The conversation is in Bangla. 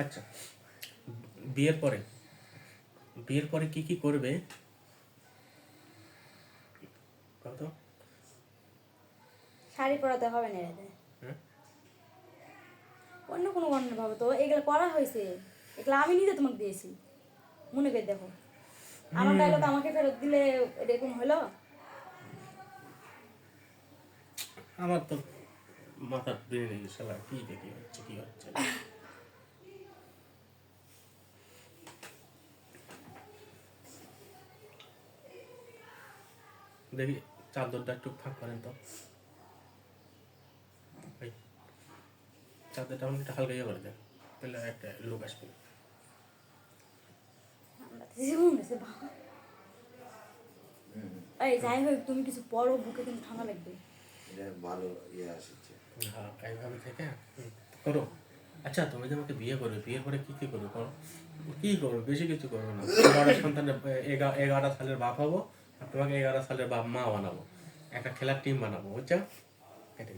আচ্ছা, বিয়ের পরে বিয়ের পরে কি কি করবে কত? শাড়ি পরাতে হবে না এদের, হ্যাঁ, অন্য কোনো গণনা ভাবে তো এগুলো করা হয়েছে, এগুলো আমি নিজে তোমাকে দিয়েছি, মনে করে দেখো। আমার ডায়লগ আমাকে ফেরত দিলে এরকম হলো? আমার তো মাথা বেড়ে গেছে শালা, কি দেখি হচ্ছে কি হচ্ছে না। দেখি চাদরটা একটু ফাঁক করেন তো ভাই, চাদরটা আমাকে একটা হালকা ইয়ে করে দেন, তাহলে একটা লোক আসবে। আমরা তো জীবন গেছে বাবা। এই যাই হোক, তুমি কিছু পরো, বুকে কিন্তু ঠান্ডা লাগবে। এটা ভালো ইয়ে আসছে। হ্যাঁ, এইভাবে থেকে করো। আচ্ছা, তুমি যে আমাকে বিয়ে করবে, বিয়ের পরে কি কি করবে করো, কি করবে, বেশি কিছু করবে না। 11 সন্তানের 11 সালের বাপ হবো, আর তোমাকে 11 সালের বাপ মা বানাবো, একটা খেলার টিম বানাবো, বুঝছো? এটাই।